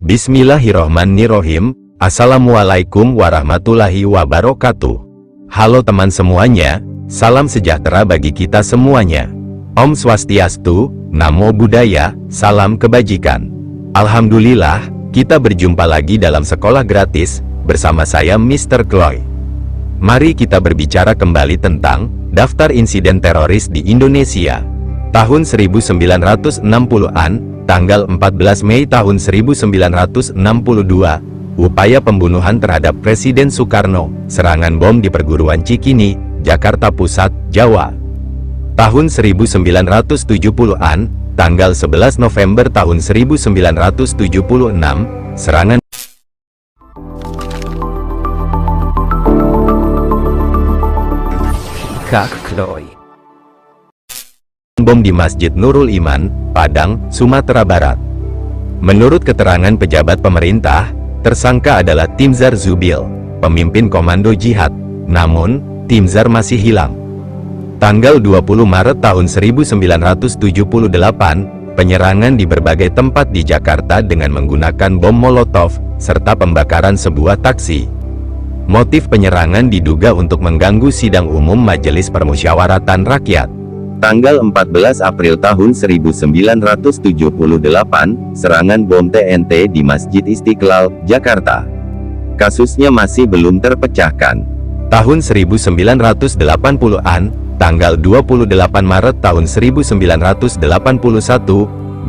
Bismillahirrohmanirrohim. Assalamualaikum warahmatullahi wabarakatuh. Halo teman semuanya, salam sejahtera bagi kita semuanya. Om Swastiastu, Namo Buddhaya, salam kebajikan. Alhamdulillah, kita berjumpa lagi dalam sekolah gratis, bersama saya Mr. Chloe. Mari kita berbicara kembali tentang daftar insiden teroris di Indonesia. Tahun 1960-an, tanggal 14 Mei tahun 1962, upaya pembunuhan terhadap Presiden Soekarno, serangan bom di perguruan Cikini, Jakarta Pusat, Jawa. Tahun 1970-an, tanggal 11 November tahun 1976, serangan Kak Chloe. Bom di Masjid Nurul Iman, Padang, Sumatera Barat. Menurut keterangan pejabat pemerintah, tersangka adalah Timzar Zubil, pemimpin komando jihad. Namun, Timzar masih hilang. Tanggal 20 Maret tahun 1978, penyerangan di berbagai tempat di Jakarta dengan menggunakan bom Molotov, serta pembakaran sebuah taksi. Motif penyerangan diduga untuk mengganggu sidang umum Majelis Permusyawaratan Rakyat. Tanggal 14 April tahun 1978, serangan bom TNT di Masjid Istiqlal, Jakarta. Kasusnya masih belum terpecahkan. Tahun 1980-an, tanggal 28 Maret tahun 1981,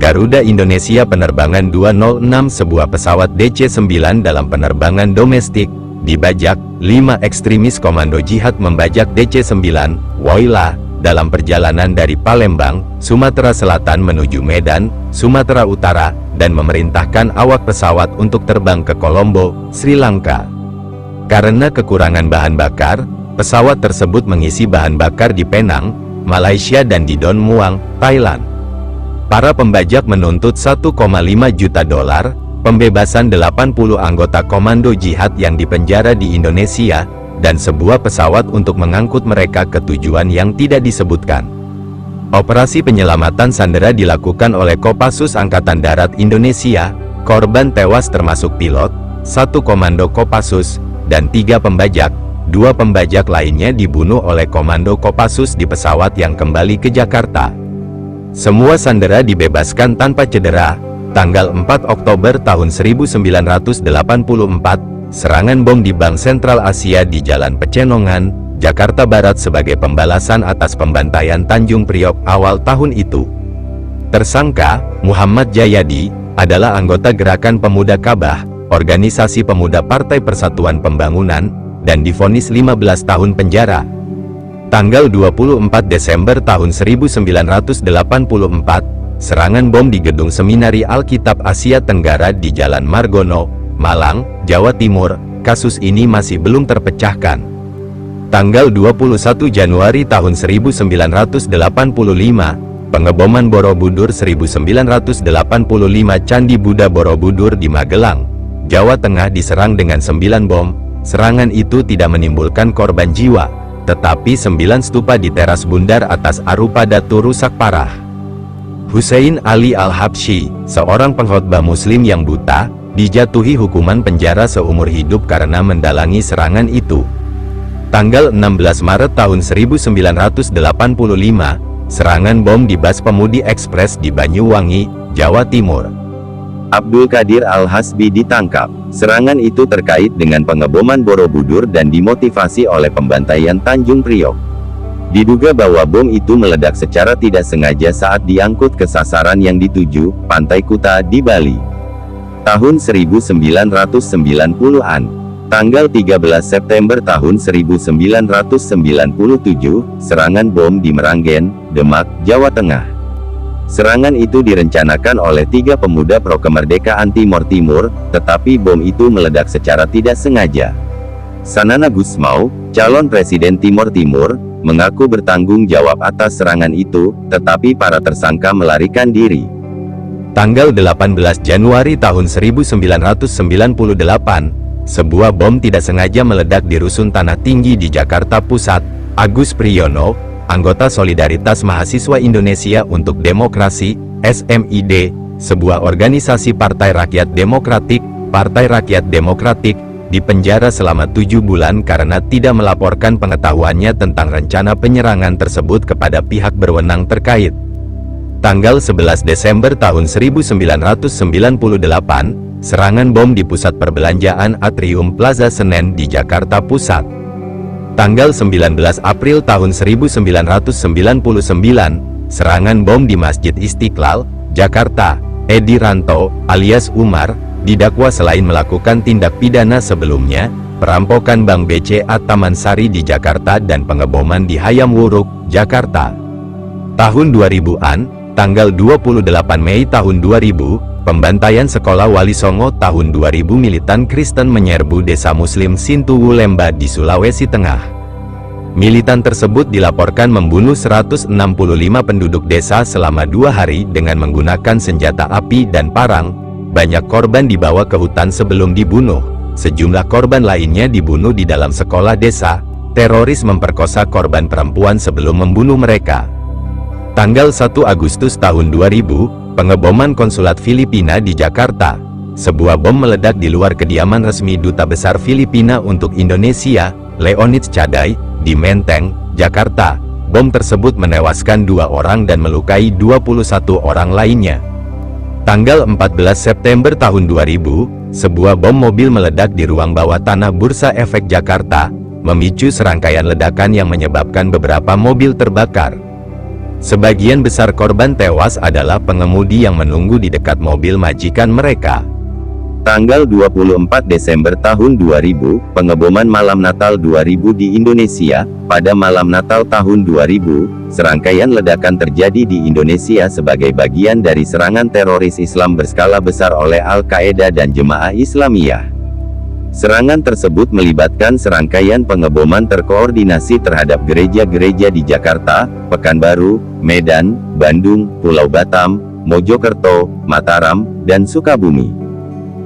Garuda Indonesia penerbangan 206 sebuah pesawat DC-9 dalam penerbangan domestik, dibajak. 5 ekstremis komando jihad membajak DC-9, Woyla, dalam perjalanan dari Palembang, Sumatera Selatan menuju Medan, Sumatera Utara, dan memerintahkan awak pesawat untuk terbang ke Kolombo, Sri Lanka. Karena kekurangan bahan bakar, pesawat tersebut mengisi bahan bakar di Penang, Malaysia dan di Don Muang, Thailand. Para pembajak menuntut 1,5 juta dolar, pembebasan 80 anggota komando jihad yang dipenjara di Indonesia, dan sebuah pesawat untuk mengangkut mereka ke tujuan yang tidak disebutkan. Operasi penyelamatan sandera dilakukan oleh Kopassus Angkatan Darat Indonesia. Korban tewas termasuk pilot, 1 komando Kopassus, dan 3 pembajak. 2 pembajak lainnya dibunuh oleh komando Kopassus di pesawat yang kembali ke Jakarta. Semua sandera dibebaskan tanpa cedera. Tanggal 4 Oktober tahun 1984, serangan bom di Bank Sentral Asia di Jalan Pecenongan, Jakarta Barat sebagai pembalasan atas pembantaian Tanjung Priok awal tahun itu. Tersangka, Muhammad Jayadi, adalah anggota Gerakan Pemuda Kabah, organisasi pemuda Partai Persatuan Pembangunan, dan divonis 15 tahun penjara. Tanggal 24 Desember tahun 1984, serangan bom di Gedung Seminari Alkitab Asia Tenggara di Jalan Margono, Malang, Jawa Timur. Kasus ini masih belum terpecahkan. Tanggal 21 Januari tahun 1985, pengeboman Borobudur 1985 Candi Buddha Borobudur di Magelang, Jawa Tengah diserang dengan 9 bom. Serangan itu tidak menimbulkan korban jiwa, tetapi 9 stupa di teras Bundar atas Arupadatu rusak parah. Hussein Ali Al-Habsyi, seorang pengkhotbah muslim yang buta, dijatuhi hukuman penjara seumur hidup karena mendalangi serangan itu. Tanggal 16 Maret tahun 1985, serangan bom di Bus Pemudi Ekspres di Banyuwangi, Jawa Timur. Abdul Qadir Al-Hasbi ditangkap. Serangan itu terkait dengan pengeboman Borobudur dan dimotivasi oleh pembantaian Tanjung Priok. Diduga bahwa bom itu meledak secara tidak sengaja saat diangkut ke sasaran yang dituju, Pantai Kuta di Bali. Tahun 1990-an, tanggal 13 September tahun 1997, serangan bom di Meranggen, Demak, Jawa Tengah. Serangan itu direncanakan oleh 3 pemuda pro kemerdekaan Timor Timur, tetapi bom itu meledak secara tidak sengaja. Sanana Gusmao, calon presiden Timor Timur, mengaku bertanggung jawab atas serangan itu, tetapi para tersangka melarikan diri. Tanggal 18 Januari tahun 1998, sebuah bom tidak sengaja meledak di Rusun Tanah Tinggi di Jakarta Pusat. Agus Priyono, anggota Solidaritas Mahasiswa Indonesia untuk Demokrasi, SMID, sebuah organisasi Partai Rakyat Demokratik, dipenjara selama 7 bulan karena tidak melaporkan pengetahuannya tentang rencana penyerangan tersebut kepada pihak berwenang terkait. Tanggal 11 Desember tahun 1998, serangan bom di pusat perbelanjaan Atrium Plaza Senen di Jakarta Pusat. Tanggal 19 April tahun 1999, serangan bom di Masjid Istiqlal, Jakarta. Edi Ranto, alias Umar, didakwa selain melakukan tindak pidana sebelumnya, perampokan Bank BCA Taman Sari di Jakarta dan pengeboman di Hayam Wuruk, Jakarta. Tahun 2000-an, tanggal 28 Mei tahun 2000, pembantaian sekolah Wali Songo. Tahun 2000, militan Kristen menyerbu desa Muslim Sintuwu Lemba di Sulawesi Tengah. Militan tersebut dilaporkan membunuh 165 penduduk desa selama 2 hari dengan menggunakan senjata api dan parang. Banyak korban dibawa ke hutan sebelum dibunuh. Sejumlah korban lainnya dibunuh di dalam sekolah desa. Teroris memperkosa korban perempuan sebelum membunuh mereka. Tanggal 1 Agustus tahun 2000, pengeboman konsulat Filipina di Jakarta. Sebuah bom meledak di luar kediaman resmi Duta Besar Filipina untuk Indonesia, Leonid Chadai, di Menteng, Jakarta. Bom tersebut menewaskan 2 orang dan melukai 21 orang lainnya. Tanggal 14 September tahun 2000, sebuah bom mobil meledak di ruang bawah tanah Bursa Efek Jakarta, memicu serangkaian ledakan yang menyebabkan beberapa mobil terbakar. Sebagian besar korban tewas adalah pengemudi yang menunggu di dekat mobil majikan mereka. Tanggal 24 Desember tahun 2000, pengeboman malam Natal 2000 di Indonesia. Pada malam Natal tahun 2000, serangkaian ledakan terjadi di Indonesia sebagai bagian dari serangan teroris Islam berskala besar oleh Al-Qaeda dan Jemaah Islamiyah. Serangan tersebut melibatkan serangkaian pengeboman terkoordinasi terhadap gereja-gereja di Jakarta, Pekanbaru, Medan, Bandung, Pulau Batam, Mojokerto, Mataram, dan Sukabumi.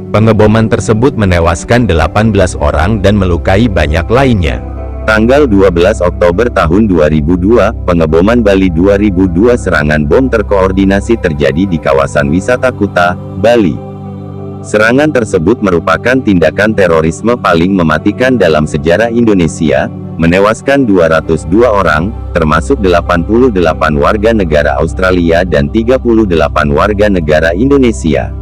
Pengeboman tersebut menewaskan 18 orang dan melukai banyak lainnya. Tanggal 12 Oktober tahun 2002, pengeboman Bali 2002. Serangan bom terkoordinasi terjadi di kawasan wisata Kuta, Bali. Serangan tersebut merupakan tindakan terorisme paling mematikan dalam sejarah Indonesia, menewaskan 202 orang, termasuk 88 warga negara Australia dan 38 warga negara Indonesia.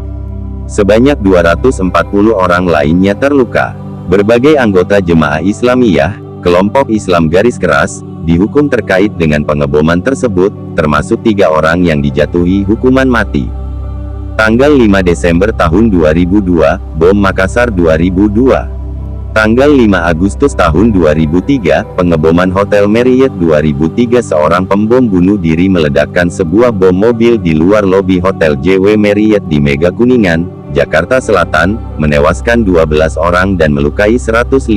Sebanyak 240 orang lainnya terluka. Berbagai anggota Jemaah Islamiyah, kelompok Islam garis keras, dihukum terkait dengan pengeboman tersebut, termasuk 3 orang yang dijatuhi hukuman mati. Tanggal 5 Desember tahun 2002, bom Makassar 2002. Tanggal 5 Agustus tahun 2003, pengeboman Hotel Marriott 2003. Seorang pembom bunuh diri meledakkan sebuah bom mobil di luar lobi Hotel JW Marriott di Mega Kuningan, Jakarta Selatan, menewaskan 12 orang dan melukai 150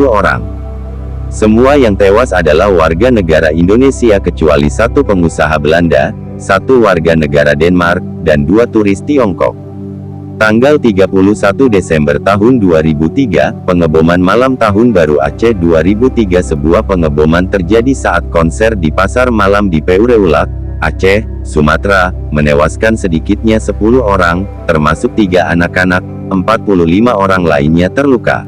orang. Semua yang tewas adalah warga negara Indonesia kecuali 1 pengusaha Belanda, 1 warga negara Denmark, dan 2 turis Tiongkok. Tanggal 31 Desember tahun 2003, pengeboman malam Tahun Baru Aceh 2003. Sebuah pengeboman terjadi saat konser di pasar malam di Peureulak, Aceh, Sumatera, menewaskan sedikitnya 10 orang, termasuk 3 anak-anak, 45 orang lainnya terluka.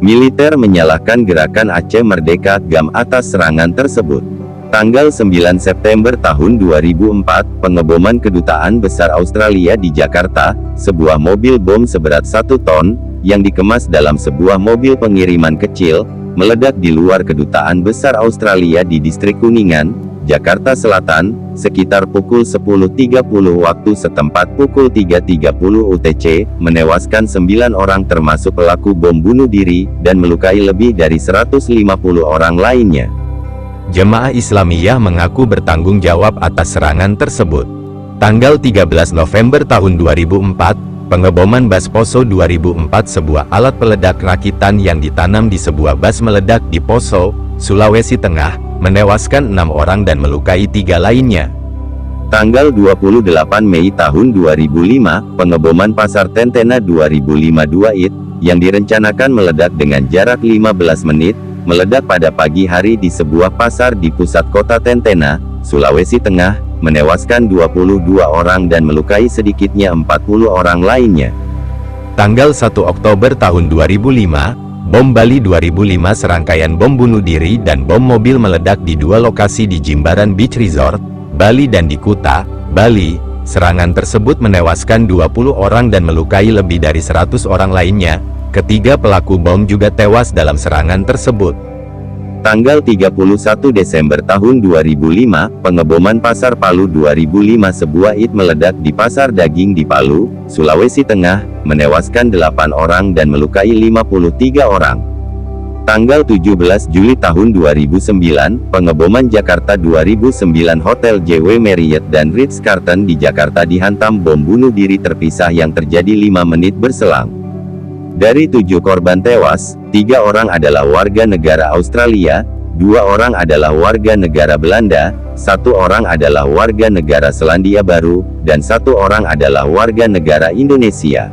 Militer menyalahkan gerakan Aceh Merdeka (GAM) atas serangan tersebut. Tanggal 9 September tahun 2004, pengeboman Kedutaan Besar Australia di Jakarta. Sebuah mobil bom seberat 1 ton, yang dikemas dalam sebuah mobil pengiriman kecil, meledak di luar Kedutaan Besar Australia di Distrik Kuningan, Jakarta Selatan, sekitar pukul 10.30 waktu setempat pukul 3.30 UTC, menewaskan 9 orang termasuk pelaku bom bunuh diri, dan melukai lebih dari 150 orang lainnya. Jemaah Islamiyah mengaku bertanggung jawab atas serangan tersebut. Tanggal 13 November tahun 2004, pengeboman bas Poso 2004. Sebuah alat peledak rakitan yang ditanam di sebuah bas meledak di Poso, Sulawesi Tengah, menewaskan 6 orang dan melukai 3 lainnya. Tanggal 28 Mei tahun 2005, pengeboman Pasar Tentena 2005 2IT, yang direncanakan meledak dengan jarak 15 menit, meledak pada pagi hari di sebuah pasar di pusat kota Tentena, Sulawesi Tengah, menewaskan 22 orang dan melukai sedikitnya 40 orang lainnya. Tanggal 1 Oktober tahun 2005, bom Bali 2005 serangkaian bom bunuh diri dan bom mobil meledak di dua lokasi di Jimbaran Beach Resort, Bali dan di Kuta, Bali. Serangan tersebut menewaskan 20 orang dan melukai lebih dari 100 orang lainnya. Ketiga pelaku bom juga tewas dalam serangan tersebut. Tanggal 31 Desember tahun 2005, pengeboman Pasar Palu 2005, sebuah IT meledak di pasar daging di Palu, Sulawesi Tengah, menewaskan 8 orang dan melukai 53 orang. Tanggal 17 Juli tahun 2009, pengeboman Jakarta 2009, Hotel JW Marriott dan Ritz-Carlton di Jakarta dihantam bom bunuh diri terpisah yang terjadi 5 menit berselang. Dari 7 korban tewas, 3 orang adalah warga negara Australia, 2 orang adalah warga negara Belanda, 1 orang adalah warga negara Selandia Baru, dan 1 orang adalah warga negara Indonesia.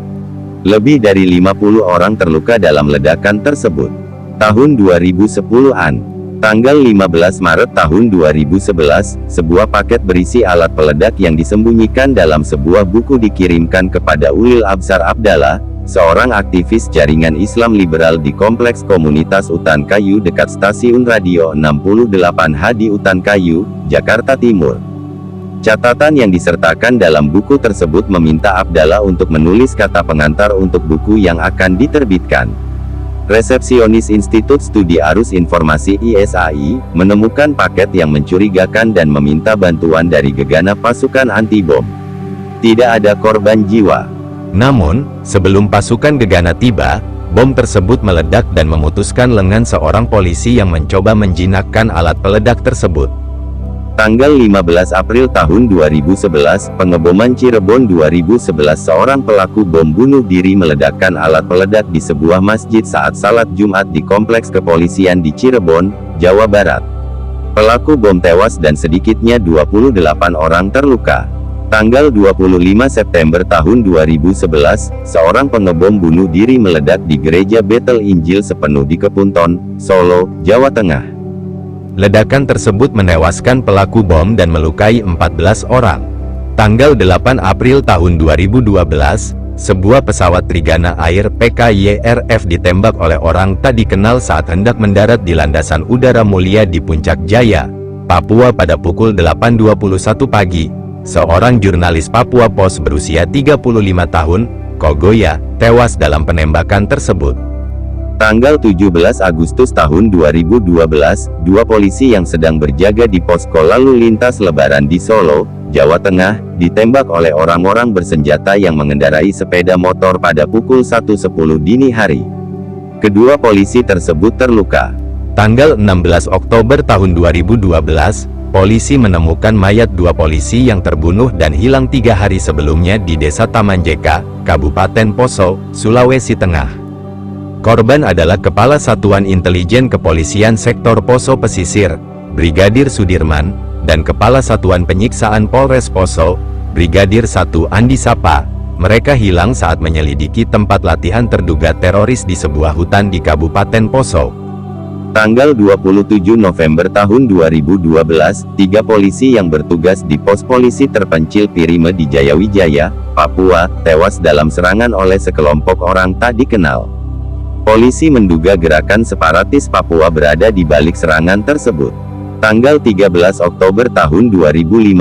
Lebih dari 50 orang terluka dalam ledakan tersebut. Tahun 2010-an. Tanggal 15 Maret tahun 2011, sebuah paket berisi alat peledak yang disembunyikan dalam sebuah buku dikirimkan kepada Ulil Absar Abdallah, seorang aktivis jaringan Islam liberal di Kompleks Komunitas Utan Kayu dekat Stasiun Radio 68H di Utan Kayu, Jakarta Timur. Catatan yang disertakan dalam buku tersebut meminta Abdallah untuk menulis kata pengantar untuk buku yang akan diterbitkan. Resepsionis Institut Studi Arus Informasi ISAI, menemukan paket yang mencurigakan dan meminta bantuan dari geganap pasukan anti-bom. Tidak ada korban jiwa. Namun, sebelum pasukan gegana tiba, bom tersebut meledak dan memutuskan lengan seorang polisi yang mencoba menjinakkan alat peledak tersebut. Tanggal 15 April tahun 2011, pengeboman Cirebon 2011, seorang pelaku bom bunuh diri meledakkan alat peledak di sebuah masjid saat salat Jumat di Kompleks Kepolisian di Cirebon, Jawa Barat. Pelaku bom tewas dan sedikitnya 28 orang terluka. Tanggal 25 September tahun 2011, seorang pengebom bunuh diri meledak di gereja Betel Injil Sepenuh di Kepunton, Solo, Jawa Tengah. Ledakan tersebut menewaskan pelaku bom dan melukai 14 orang. Tanggal 8 April tahun 2012, sebuah pesawat Trigana Air PKYRF ditembak oleh orang tak dikenal saat hendak mendarat di Landasan Udara Mulia di Puncak Jaya, Papua pada pukul 8.21 pagi. Seorang jurnalis Papua Post berusia 35 tahun, Kogoya, tewas dalam penembakan tersebut. Tanggal 17 Agustus tahun 2012, dua polisi yang sedang berjaga di posko lalu lintas Lebaran di Solo, Jawa Tengah, ditembak oleh orang-orang bersenjata yang mengendarai sepeda motor pada pukul 1.10 dini hari. Kedua polisi tersebut terluka. Tanggal 16 Oktober tahun 2012, polisi menemukan mayat dua polisi yang terbunuh dan hilang 3 hari sebelumnya di Desa Tamanjeka, Kabupaten Poso, Sulawesi Tengah. Korban adalah Kepala Satuan Intelijen Kepolisian Sektor Poso Pesisir, Brigadir Sudirman, dan Kepala Satuan Penyiksaan Polres Poso, Brigadir 1 Andi Sapa. Mereka hilang saat menyelidiki tempat latihan terduga teroris di sebuah hutan di Kabupaten Poso. Tanggal 27 November tahun 2012, 3 polisi yang bertugas di pos polisi terpencil Pirime di Jayawijaya, Papua, tewas dalam serangan oleh sekelompok orang tak dikenal. Polisi menduga gerakan separatis Papua berada di balik serangan tersebut. Tanggal 13 Oktober tahun 2015,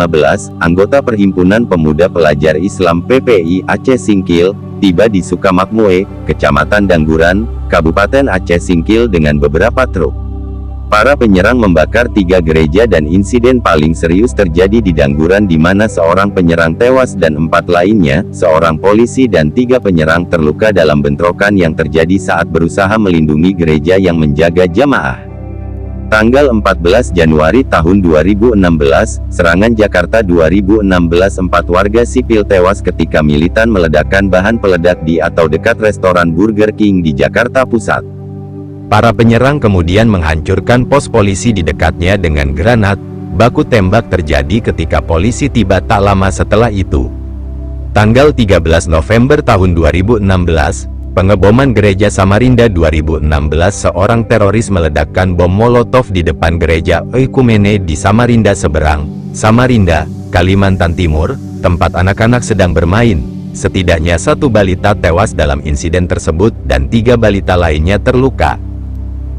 anggota Perhimpunan Pemuda Pelajar Islam PPI Aceh Singkil, tiba di Sukamakmue, Kecamatan Dangguran, Kabupaten Aceh Singkil dengan beberapa truk. Para penyerang membakar 3 gereja dan insiden paling serius terjadi di Dangguran di mana seorang penyerang tewas dan 4 lainnya, seorang polisi dan 3 penyerang terluka dalam bentrokan yang terjadi saat berusaha melindungi gereja yang menjaga jamaah. Tanggal 14 Januari tahun 2016, serangan Jakarta 2016, 4 warga sipil tewas ketika militan meledakkan bahan peledak di atau dekat restoran Burger King di Jakarta Pusat. Para penyerang kemudian menghancurkan pos polisi di dekatnya dengan granat. Baku tembak terjadi ketika polisi tiba tak lama setelah itu. Tanggal 13 November tahun 2016, Pengeboman Gereja Samarinda 2016. Seorang teroris meledakkan bom Molotov di depan Gereja Oikumene di Samarinda Seberang, Samarinda, Kalimantan Timur, tempat anak-anak sedang bermain. Setidaknya 1 balita tewas dalam insiden tersebut dan 3 balita lainnya terluka.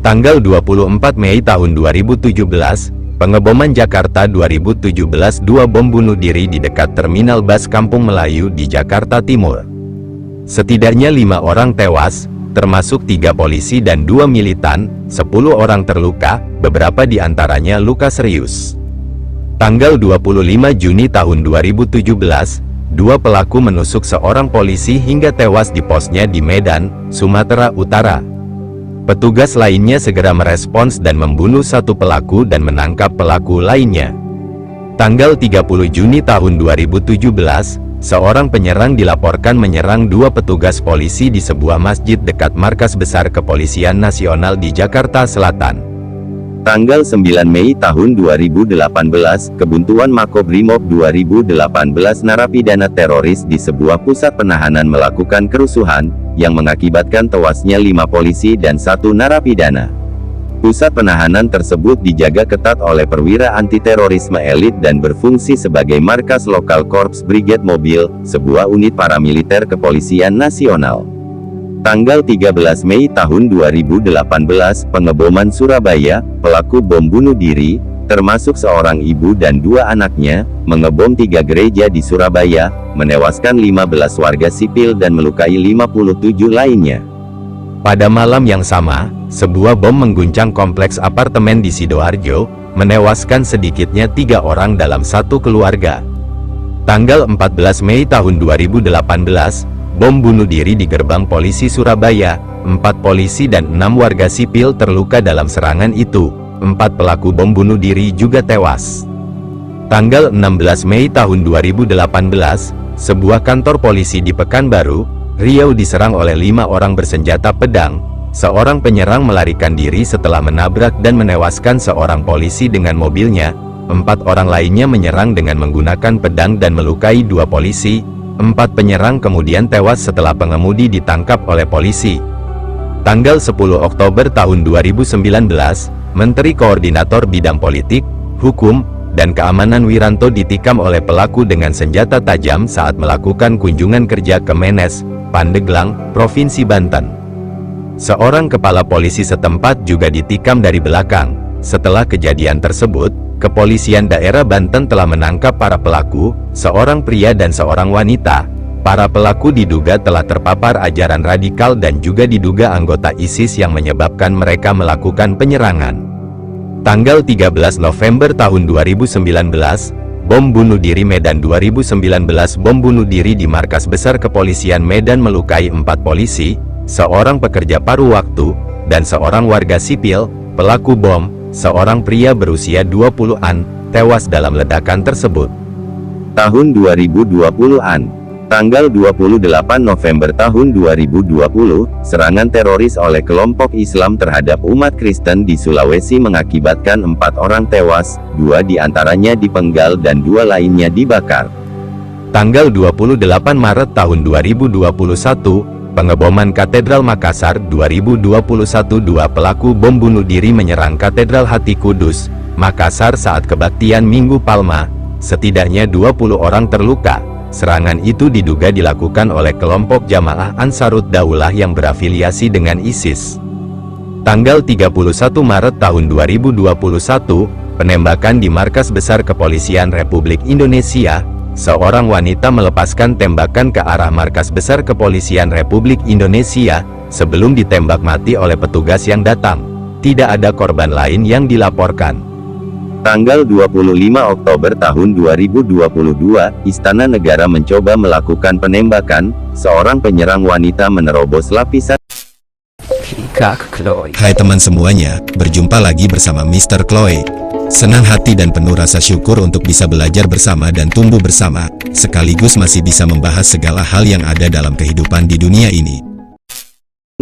Tanggal 24 Mei tahun 2017, pengeboman Jakarta 2017. 2 bom bunuh diri di dekat Terminal Bus Kampung Melayu di Jakarta Timur. Setidaknya 5 orang tewas, termasuk 3 polisi dan 2 militan, 10 orang terluka, beberapa di antaranya luka serius. Tanggal 25 Juni tahun 2017, 2 pelaku menusuk seorang polisi hingga tewas di posnya di Medan, Sumatera Utara. Petugas lainnya segera merespons dan membunuh 1 pelaku dan menangkap pelaku lainnya. Tanggal 30 Juni tahun 2017, seorang penyerang dilaporkan menyerang 2 petugas polisi di sebuah masjid dekat Markas Besar Kepolisian Nasional di Jakarta Selatan. Tanggal 9 Mei tahun 2018, kebuntuan Makobrimob 2018. Narapidana teroris di sebuah pusat penahanan melakukan kerusuhan, yang mengakibatkan tewasnya 5 polisi dan 1 narapidana. Pusat penahanan tersebut dijaga ketat oleh perwira anti-terorisme elit dan berfungsi sebagai markas lokal Korps Brigade Mobil, sebuah unit paramiliter kepolisian nasional. Tanggal 13 Mei tahun 2018, pengeboman Surabaya, pelaku bom bunuh diri, termasuk seorang ibu dan 2 anaknya, mengebom 3 gereja di Surabaya, menewaskan 15 warga sipil dan melukai 57 lainnya. Pada malam yang sama, sebuah bom mengguncang kompleks apartemen di Sidoarjo, menewaskan sedikitnya 3 orang dalam 1 keluarga. Tanggal 14 Mei tahun 2018, bom bunuh diri di gerbang polisi Surabaya, 4 polisi dan 6 warga sipil terluka dalam serangan itu, 4 pelaku bom bunuh diri juga tewas. Tanggal 16 Mei tahun 2018, sebuah kantor polisi di Pekanbaru, Riau diserang oleh 5 orang bersenjata pedang. Seorang penyerang melarikan diri setelah menabrak dan menewaskan seorang polisi dengan mobilnya. 4 orang lainnya menyerang dengan menggunakan pedang dan melukai 2 polisi. 4 penyerang kemudian tewas setelah pengemudi ditangkap oleh polisi. Tanggal 10 Oktober tahun 2019, Menteri Koordinator Bidang Politik, Hukum, dan Keamanan Wiranto ditikam oleh pelaku dengan senjata tajam saat melakukan kunjungan kerja ke Menes, Pandeglang, Provinsi Banten. Seorang kepala polisi setempat juga ditikam dari belakang. Setelah kejadian tersebut, Kepolisian Daerah Banten telah menangkap para pelaku, seorang pria dan seorang wanita. Para pelaku diduga telah terpapar ajaran radikal dan juga diduga anggota ISIS yang menyebabkan mereka melakukan penyerangan. Tanggal 13 November tahun 2019, bom bunuh diri Medan 2019. Bom bunuh diri di Markas Besar Kepolisian Medan melukai 4 polisi, seorang pekerja paruh waktu, dan seorang warga sipil. Pelaku bom, seorang pria berusia 20-an, tewas dalam ledakan tersebut. Tahun 2020-an. Tanggal 28 November tahun 2020, serangan teroris oleh kelompok Islam terhadap umat Kristen di Sulawesi mengakibatkan 4 orang tewas, 2 diantaranya dipenggal dan 2 lainnya dibakar. Tanggal 28 Maret tahun 2021, pengeboman Katedral Makassar 2021. 2 pelaku bom bunuh diri menyerang Katedral Hati Kudus, Makassar saat kebaktian Minggu Palma. Setidaknya 20 orang terluka. Serangan itu diduga dilakukan oleh kelompok Jamaah Ansarut Daulah yang berafiliasi dengan ISIS. Tanggal 31 Maret tahun 2021, penembakan di Markas Besar Kepolisian Republik Indonesia. Seorang wanita melepaskan tembakan ke arah Markas Besar Kepolisian Republik Indonesia, sebelum ditembak mati oleh petugas yang datang. Tidak ada korban lain yang dilaporkan. Tanggal 25 Oktober tahun 2022, Istana Negara mencoba melakukan penembakan. Seorang penyerang wanita menerobos lapisan. Hai teman semuanya, berjumpa lagi bersama Mr. Chloe. Senang hati dan penuh rasa syukur untuk bisa belajar bersama dan tumbuh bersama, sekaligus masih bisa membahas segala hal yang ada dalam kehidupan di dunia ini.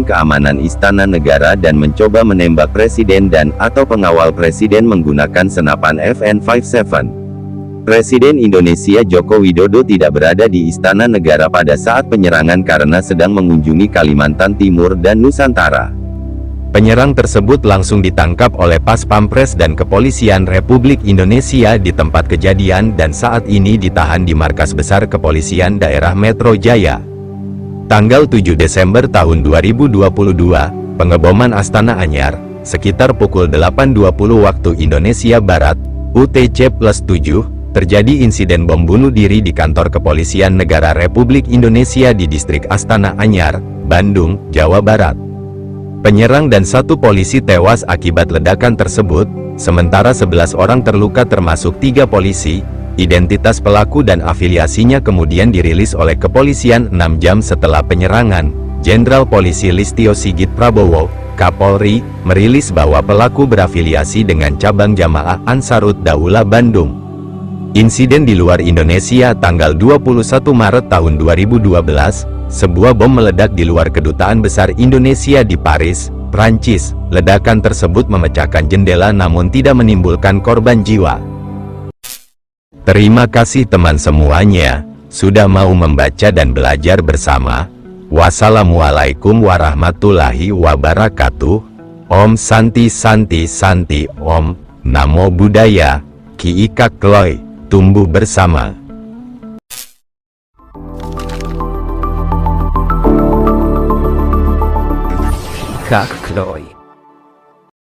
Keamanan Istana Negara dan mencoba menembak presiden dan atau pengawal presiden menggunakan senapan FN57. Presiden Indonesia Joko Widodo tidak berada di Istana Negara pada saat penyerangan karena sedang mengunjungi Kalimantan Timur dan Nusantara. Penyerang tersebut langsung ditangkap oleh Pas Pampres dan Kepolisian Republik Indonesia di tempat kejadian dan saat ini ditahan di Markas Besar Kepolisian Daerah Metro Jaya. Tanggal 7 Desember tahun 2022, pengeboman Astana Anyar, sekitar pukul 8.20 waktu Indonesia Barat, UTC+7, terjadi insiden bom bunuh diri di kantor Kepolisian Negara Republik Indonesia di distrik Astana Anyar, Bandung, Jawa Barat. Penyerang dan 1 polisi tewas akibat ledakan tersebut, sementara 11 orang terluka termasuk 3 polisi. Identitas pelaku dan afiliasinya kemudian dirilis oleh kepolisian 6 jam setelah penyerangan. Jenderal Polisi Listio Sigit Prabowo, Kapolri, merilis bahwa pelaku berafiliasi dengan cabang Jamaah Ansarut Daulah Bandung. Insiden di luar Indonesia tanggal 21 Maret tahun 2012, sebuah bom meledak di luar Kedutaan Besar Indonesia di Paris, Prancis. Ledakan tersebut memecahkan jendela namun tidak menimbulkan korban jiwa. Terima kasih teman semuanya, sudah mau membaca dan belajar bersama. Wassalamualaikum warahmatullahi wabarakatuh. Om Santi Santi Santi Om, Namo Buddhaya, Ki Kak Kloy. Tumbuh bersama. Kak Kloy.